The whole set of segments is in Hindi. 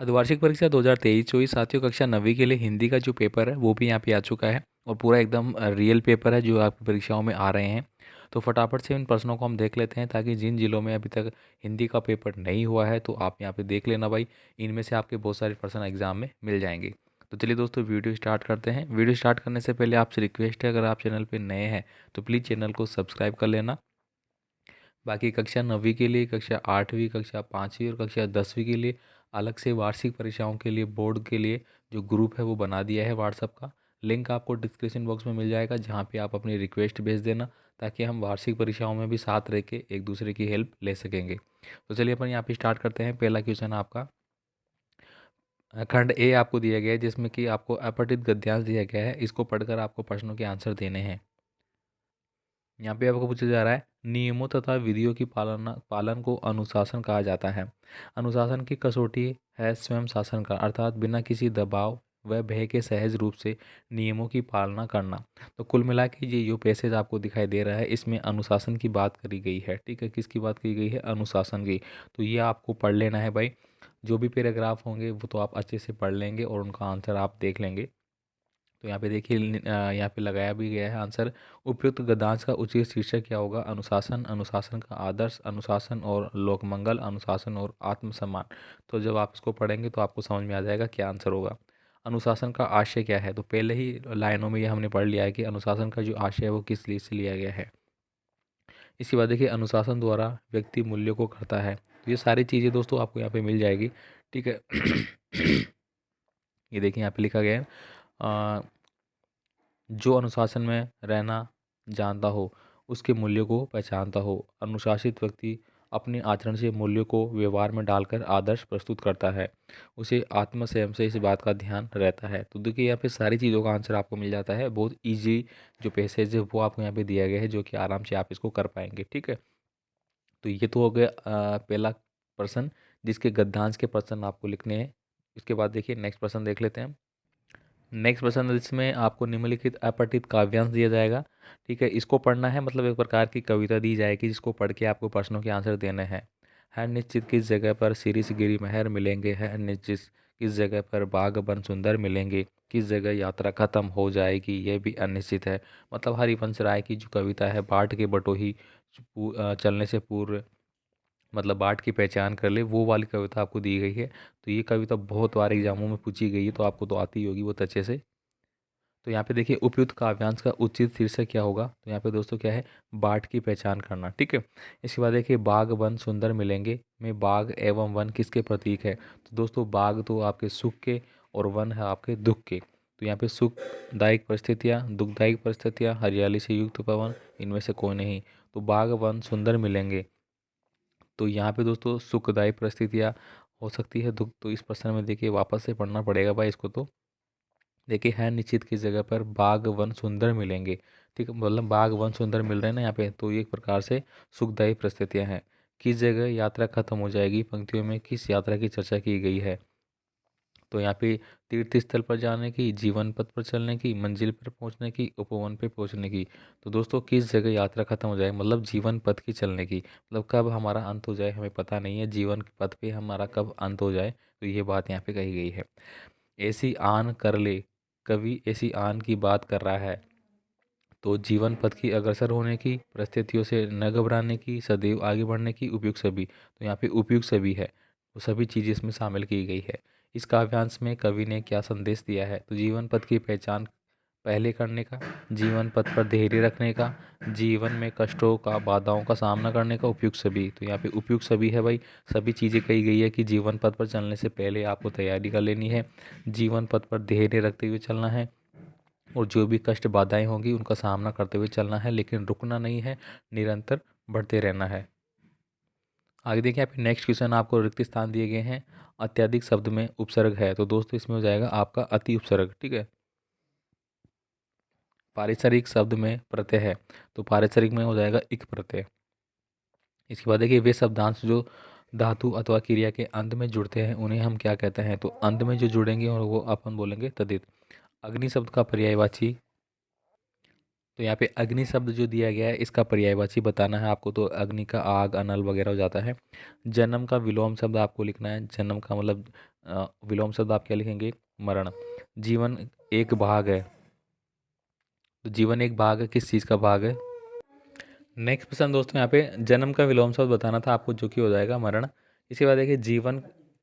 अर्धवार्षिक परीक्षा 2023-24 साथियों, कक्षा 9वीं के लिए हिंदी का जो पेपर है वो भी यहाँ पे आ चुका है और पूरा एकदम रियल पेपर है जो आपकी परीक्षाओं में आ रहे हैं। तो फटाफट से इन प्रश्नों को हम देख लेते हैं, ताकि जिन जिलों में अभी तक हिंदी का पेपर नहीं हुआ है तो आप यहाँ पे देख लेना भाई, इनमें से आपके बहुत सारे प्रश्न एग्जाम में मिल जाएंगे। तो चलिए दोस्तों, वीडियो स्टार्ट करते हैं। वीडियो स्टार्ट करने से पहले आपसे रिक्वेस्ट है, अगर आप चैनल पर नए हैं तो प्लीज़ चैनल को सब्सक्राइब कर लेना। बाकी कक्षा 9वीं के लिए, कक्षा 8वीं, कक्षा 5वीं और कक्षा 10वीं के लिए अलग से वार्षिक परीक्षाओं के लिए बोर्ड के लिए जो ग्रुप है वो बना दिया है व्हाट्सअप का। लिंक आपको डिस्क्रिप्शन बॉक्स में मिल जाएगा, जहाँ पे आप अपनी रिक्वेस्ट भेज देना, ताकि हम वार्षिक परीक्षाओं में भी साथ रह के एक दूसरे की हेल्प ले सकेंगे। तो चलिए अपन यहाँ पे स्टार्ट करते हैं। पहला क्वेश्चन आपका खंड ए आपको दिया गया है, जिसमें कि आपको अपठित गद्यांश दिया गया है। इसको पढ़कर आपको प्रश्नों के आंसर देने हैं। यहाँ पे आपको पूछा जा रहा है, नियमों तथा विधियों की पालन को अनुशासन कहा जाता है। अनुशासन की कसौटी है स्वयं शासन का, अर्थात बिना किसी दबाव व भय के सहज रूप से नियमों की पालना करना। तो कुल मिला के ये जो पैसेज आपको दिखाई दे रहा है, इसमें अनुशासन की बात करी गई है। ठीक है, किसकी बात की गई है? अनुशासन की। तो ये आपको पढ़ लेना है भाई। जो भी पैराग्राफ होंगे वो तो आप अच्छे से पढ़ लेंगे और उनका आंसर आप देख लेंगे। तो यहाँ पे देखिए, यहाँ पे लगाया भी गया है आंसर। उपयुक्त गद्यांश का उचित शीर्षक क्या होगा? अनुशासन, अनुशासन का आदर्श, अनुशासन और लोकमंगल, अनुशासन और आत्मसम्मान। तो जब आप इसको पढ़ेंगे तो आपको समझ में आ जाएगा क्या आंसर होगा। अनुशासन का आशय क्या है? तो पहले ही लाइनों में ये हमने पढ़ लिया है कि अनुशासन का जो आशय है वो किस लिए से लिया गया है। इसके बाद देखिए, अनुशासन द्वारा व्यक्ति मूल्यों को करता है। तो ये सारी चीज़ें दोस्तों आपको यहाँ पे मिल जाएगी। ठीक है। ये देखिए यहाँ पे लिखा गया है, जो अनुशासन में रहना जानता हो उसके मूल्यों को पहचानता हो। अनुशासित व्यक्ति अपने आचरण से मूल्यों को व्यवहार में डालकर आदर्श प्रस्तुत करता है। उसे आत्म संयम से इस बात का ध्यान रहता है। तो देखिए, यहाँ पे सारी चीज़ों का आंसर आपको मिल जाता है। बहुत इजी जो पैसेज है वो आपको यहाँ पे दिया गया है, जो कि आराम से आप इसको कर पाएंगे। ठीक है, तो ये तो हो गया पहला प्रश्न, जिसके गद्यांश के प्रश्न आपको लिखने हैं। इसके बाद देखिए नेक्स्ट प्रश्न देख लेते हैं। नेक्स्ट प्रश्न, इसमें आपको निम्नलिखित अपठित काव्यांश दिया जाएगा। ठीक है, इसको पढ़ना है, मतलब एक प्रकार की कविता दी जाएगी जिसको पढ़ के आपको प्रश्नों के आंसर देने हैं। है निश्चित किस जगह पर शीरीष गिरी महर मिलेंगे, है निश्चित किस जगह पर बाग बन सुंदर मिलेंगे, किस जगह यात्रा खत्म हो जाएगी, यह भी अनिश्चित है। मतलब हरिवंश राय की जो कविता है, बाट के बटोही चलने से पूर्व, मतलब बाट की पहचान कर ले, वो वाली कविता आपको दी गई है। तो ये कविता बहुत बार एग्जामों में पूछी गई है, तो आपको तो आती ही होगी बहुत अच्छे से। तो यहाँ पे देखिए, उपयुक्त काव्यांश का उचित शीर्षक क्या होगा? तो यहाँ पे दोस्तों क्या है? बाट की पहचान करना। ठीक है, इसके बाद देखिए, बाग वन सुंदर मिलेंगे में बाग एवं वन किसके प्रतीक है? तो दोस्तों, बाग तो आपके सुख के और वन है आपके दुख के। तो यहाँ पे सुखदायक परिस्थितियाँ, दुखदायक परिस्थितियाँ, हरियाली से युक्त पवन, इनमें से कोई नहीं। तो बाग वन सुंदर मिलेंगे। तो यहाँ पे दोस्तों सुखदायी परिस्थितियाँ हो सकती है दुख। तो इस प्रश्न में देखिए वापस से पढ़ना पड़ेगा भाई इसको। तो देखिए, है निश्चित किस जगह पर बाग वन सुंदर मिलेंगे। ठीक है, मतलब बाग वन सुंदर मिल रहे हैं ना यहाँ पे, तो ये एक प्रकार से सुखदायी परिस्थितियाँ हैं। किस जगह यात्रा खत्म हो जाएगी, पंक्तियों में किस यात्रा की चर्चा की गई है? तो यहाँ पे तीर्थ स्थल पर जाने की, जीवन पथ पर चलने की, मंजिल पर पहुँचने की, उपवन पे पहुँचने की। तो दोस्तों, किस जगह यात्रा खत्म हो जाए, मतलब जीवन पथ की चलने की, मतलब कब हमारा अंत हो जाए हमें पता नहीं है, जीवन के पथ पे हमारा कब अंत हो जाए। तो ये बात यहाँ पे कही गई है। ऐसी आन कर ले, कवि ऐसी आन की बात कर रहा है। तो जीवन पथ की अग्रसर होने की, परिस्थितियों से न घबराने की, सदैव आगे बढ़ने की, उपयुक्त सभी। तो यहाँ पे उपयुक्त सभी है, वो सभी चीज़ें इसमें शामिल की गई है। इस काव्यांश में कवि ने क्या संदेश दिया है? तो जीवन पथ की पहचान पहले करने का, जीवन पथ पर धैर्य रखने का, जीवन में कष्टों का, बाधाओं का सामना करने का, उपयुक्त सभी। तो यहाँ पे उपयुक्त सभी है भाई। सभी चीज़ें कही गई है कि जीवन पथ पर चलने से पहले आपको तैयारी कर लेनी है, जीवन पथ पर धैर्य रखते हुए चलना है, और जो भी कष्ट बाधाएं होंगी उनका सामना करते हुए चलना है, लेकिन रुकना नहीं है, निरंतर बढ़ते रहना है। आगे देखिए, यहाँ पे नेक्स्ट क्वेश्चन आपको रिक्त स्थान दिए गए हैं। अत्यधिक शब्द में उपसर्ग है, तो दोस्तों इसमें हो जाएगा आपका अति उपसर्ग। ठीक है, पारिसरिक शब्द में प्रत्यय है, तो पारिसरिक में हो जाएगा इक प्रत्यय। इसके बाद देखिए, वे शब्दांश जो धातु अथवा क्रिया के अंत में जुड़ते हैं उन्हें हम क्या कहते हैं? तो अंत में जो जुड़ेंगे और वो अपन बोलेंगे तदित। अग्नि शब्द का पर्यायवाची, तो यहाँ पे अग्नि शब्द जो दिया गया है इसका पर्यायवाची बताना है आपको। तो अग्नि का आग, अनल वगैरह हो जाता है। जन्म का विलोम शब्द आपको लिखना है। जन्म का मतलब विलोम शब्द आप क्या लिखेंगे? मरण। जीवन एक भाग है, तो जीवन एक भाग है, किस चीज़ का भाग है? नेक्स्ट प्रश्न दोस्तों, यहाँ पे जन्म का विलोम शब्द बताना था आपको, जो कि हो जाएगा मरण। इसके बाद देखिए जीवन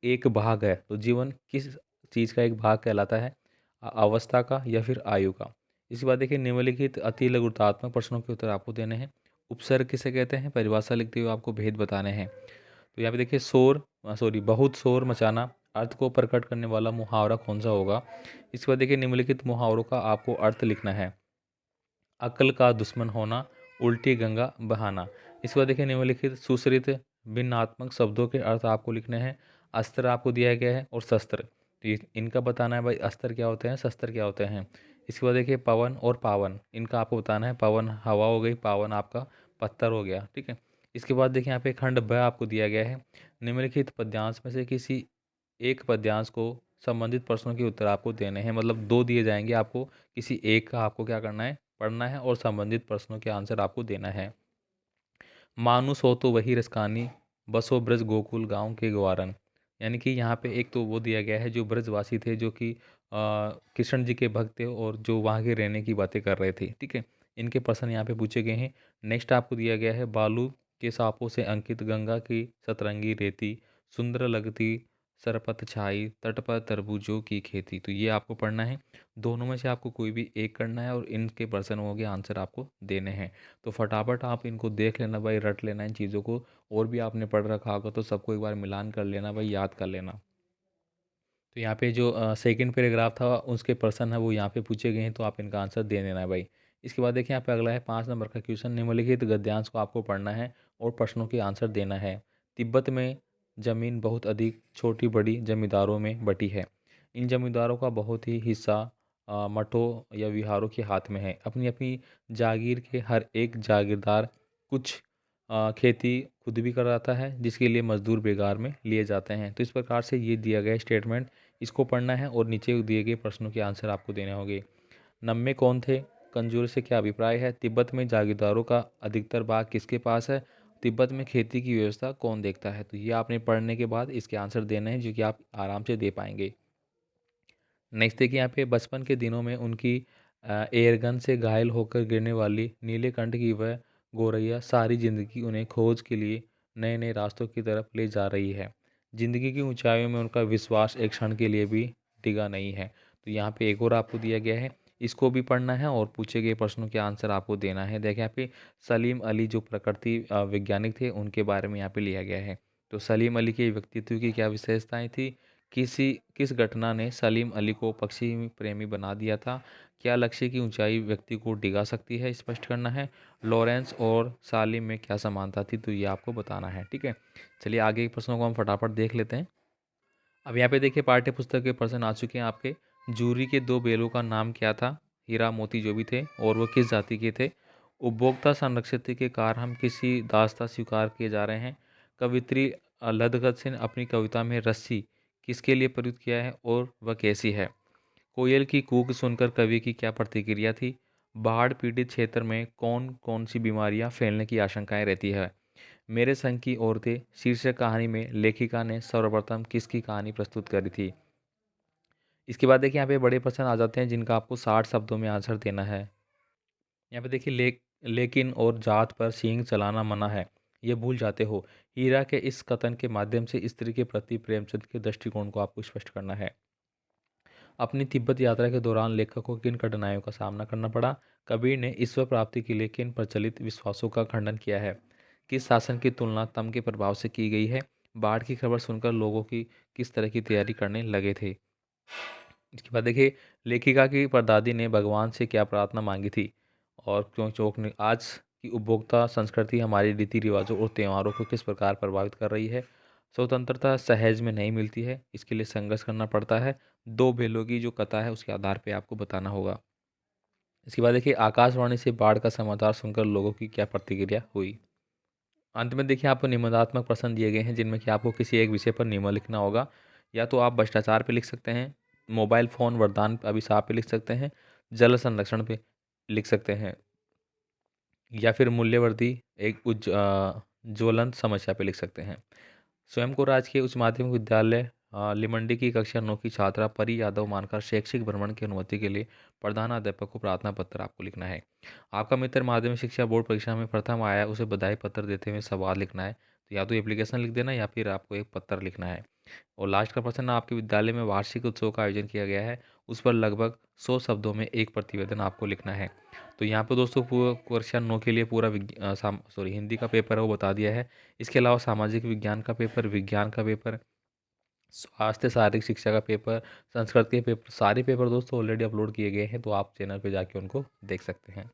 एक भाग है, तो जीवन किस चीज़ का एक भाग कहलाता है? अवस्था का या फिर आयु का। इसके बाद देखिए निम्नलिखित अति लघुतात्मक प्रश्नों के उत्तर आपको देने हैं। उपसर्ग किसे कहते हैं? परिभाषा लिखते हुए आपको भेद बताने हैं। तो यहाँ पे देखिए बहुत शोर मचाना अर्थ को प्रकट करने वाला मुहावरा कौन सा होगा? इसके बाद देखिए निम्नलिखित मुहावरों का आपको अर्थ लिखना है। अक्ल का दुश्मन होना, उल्टी गंगा बहाना। इसके बाद देखिए निम्नलिखित सुश्रित भिन्नात्मक शब्दों के अर्थ आपको लिखने हैं। अस्त्र आपको दिया गया है और शस्त्र, तो इनका बताना है भाई, अस्त्र क्या होते हैं, शस्त्र क्या होते हैं। इसके बाद देखिए पवन और पावन, इनका आपको बताना है। पवन हवा हो गई, पावन आपका पत्थर हो गया, ठीक है। इसके बाद देखिए यहाँ पे खंड ब आपको दिया गया है। निम्नलिखित पद्यांश में से किसी एक पद्यांश को संबंधित प्रश्नों के उत्तर आपको देने हैं, मतलब दो दिए जाएंगे आपको, किसी एक का आपको क्या करना है, पढ़ना है और संबंधित प्रश्नों के आंसर आपको देना है। मानुस हो तो वही रसकानी, बसो ब्रज गोकुल गांव के ग्वारन। यानी कि यहाँ पे एक तो वो दिया गया है जो ब्रजवासी थे, जो कि कृष्ण जी के भक्त थे और जो वहाँ के रहने की बातें कर रहे थे, ठीक है। इनके प्रश्न यहाँ पे पूछे गए हैं। नेक्स्ट आपको दिया गया है बालू के सांपों से अंकित गंगा की सतरंगी रेती, सुंदर लगती सरपत छाई, तट पर तरबूजों की खेती। तो ये आपको पढ़ना है। दोनों में से आपको कोई भी एक करना है और इनके प्रश्नों के आंसर आपको देने हैं। तो फटाफट आप इनको देख लेना भाई, रट लेना इन चीज़ों को। और भी आपने पढ़ रखा होगा तो सबको एक बार मिलान कर लेना भाई, याद कर लेना। तो यहाँ पे जो सेकंड पैराग्राफ था उसके प्रश्न है वो यहाँ पे पूछे गए हैं, तो आप इनका आंसर दे देना है भाई। इसके बाद देखिए यहाँ पे अगला है 5 नंबर का क्वेश्चन। निम्नलिखित गद्यांश को आपको पढ़ना है और प्रश्नों के आंसर देना है। तिब्बत में जमीन बहुत अधिक छोटी बड़ी जमींदारों में बटी है। इन जमींदारों का बहुत ही हिस्सा मठों या विहारों के हाथ में है। अपनी अपनी जागीर के हर एक जागीरदार कुछ खेती खुद भी कराता है, जिसके लिए मजदूर बेगार में लिए जाते हैं। तो इस प्रकार से ये दिया गया स्टेटमेंट, इसको पढ़ना है और नीचे दिए गए प्रश्नों के आंसर आपको देने होंगे। नम्मे कौन थे? कंजूर से क्या अभिप्राय है? तिब्बत में जागीरदारों का अधिकतर भाग किसके पास है? तिब्बत में खेती की व्यवस्था कौन देखता है? तो ये आपने पढ़ने के बाद इसके आंसर देने हैं, जो कि आप आराम से दे पाएंगे। नेक्स्ट देखिए यहाँ पे बचपन के दिनों में उनकी एयरगन से घायल होकर गिरने वाली नीलेकंठ की वह गोरैया सारी जिंदगी उन्हें खोज के लिए नए नए रास्तों की तरफ ले जा रही है। जिंदगी की ऊंचाइयों में उनका विश्वास एक क्षण के लिए भी टिका नहीं है। तो यहाँ पे एक और आपको दिया गया है, इसको भी पढ़ना है और पूछे गए प्रश्नों के आंसर आपको देना है। देखिए यहाँ पे सलीम अली जो प्रकृति वैज्ञानिक थे उनके बारे में यहाँ पे लिया गया है। तो सलीम अली के व्यक्तित्व की क्या विशेषताएं थी? किस घटना ने सलीम अली को पक्षी प्रेमी बना दिया था? क्या लक्ष्य की ऊंचाई व्यक्ति को डिगा सकती है? स्पष्ट करना है। लॉरेंस और सालिम में क्या समानता थी? तो ये आपको बताना है, ठीक है। चलिए आगे के प्रश्नों को हम फटाफट देख लेते हैं। अब यहाँ पे देखिए पाठ्य पुस्तक के प्रश्न आ चुके हैं आपके। जूरी के दो बैलों का नाम क्या था? हीरा मोती जो भी थे, और वो किस जाति के थे? उपभोक्ता संरक्षित के कारण हम किसी दास्ता स्वीकार किए जा रहे हैं। कवित्री लदगत सिंह अपनी कविता में रस्सी किसके लिए प्रयुक्त किया है और वह कैसी है? कोयल की कूक सुनकर कवि की क्या प्रतिक्रिया थी? बाढ़ पीड़ित क्षेत्र में कौन कौन सी बीमारियां फैलने की आशंकाएं रहती है? मेरे संग की औरतें शीर्षक कहानी में लेखिका ने सर्वप्रथम किसकी कहानी प्रस्तुत करी थी? इसके बाद देखिए यहाँ पे बड़े प्रश्न आ जाते हैं जिनका आपको 60 शब्दों में आंसर देना है। यहाँ पे देखिए लेकिन और जात पर सींग चलाना मना है, ये भूल जाते हो। हीरा के इस कथन के माध्यम से स्त्री के प्रति प्रेमचंद के दृष्टिकोण को आपको स्पष्ट करना है। अपनी तिब्बत यात्रा के दौरान लेखक को किन कठिनाइयों का सामना करना पड़ा? कबीर ने ईश्वर प्राप्ति के लिए किन प्रचलित विश्वासों का खंडन किया है? किस शासन की तुलना तम के प्रभाव से की गई है? बाढ़ की खबर सुनकर लोगों की किस तरह की तैयारी करने लगे थे? इसके बाद देखिए लेखिका की परदादी ने भगवान से क्या प्रार्थना मांगी थी? और क्यों चौक ने आज की उपभोक्ता संस्कृति हमारे रीति रिवाजों और त्योहारों को किस प्रकार प्रभावित कर रही है? स्वतंत्रता सहज में नहीं मिलती है, इसके लिए संघर्ष करना पड़ता है। दो बेलों की जो कथा है उसके आधार पे आपको बताना होगा। इसके बाद देखिए आकाशवाणी से बाढ़ का समाचार सुनकर लोगों की क्या प्रतिक्रिया हुई? अंत में देखिए आपको निबंधात्मक प्रश्न दिए गए हैं जिनमें कि आपको किसी एक विषय पर निबंध लिखना होगा। या तो आप भ्रष्टाचार पे लिख सकते हैं, मोबाइल फ़ोन वरदान अभिशाप पे लिख सकते हैं, जल संरक्षण पे लिख सकते हैं, या फिर मूल्यवर्धी एक ज्वलंत समस्या पे लिख सकते हैं। स्वयं को राजकीय उच्च माध्यमिक विद्यालय लिमंडी की कक्षा 9 की छात्रा परी यादव मानकर शैक्षिक भ्रमण की अनुमति के लिए प्रधानाध्यापक को प्रार्थना पत्र आपको लिखना है। आपका मित्र माध्यमिक शिक्षा बोर्ड परीक्षा में प्रथम आया है, उसे बधाई पत्र देते हुए सवाल लिखना है। तो या तो एप्लीकेशन लिख देना या फिर आपको एक पत्र लिखना है। और लास्ट का प्रश्न, आपके विद्यालय में वार्षिक उत्सव का आयोजन किया गया है, उस पर लगभग 100 शब्दों में एक प्रतिवेदन आपको लिखना है। तो यहाँ पे दोस्तों कक्षा 9 के लिए पूरा हिंदी का पेपर है वो बता दिया है। इसके अलावा सामाजिक विज्ञान का पेपर, विज्ञान का पेपर, स्वास्थ्य शारीरिक शिक्षा का पेपर, संस्कृत के पेपर, सारे पेपर दोस्तों ऑलरेडी अपलोड किए गए हैं, तो आप चैनल पे जाके उनको देख सकते हैं।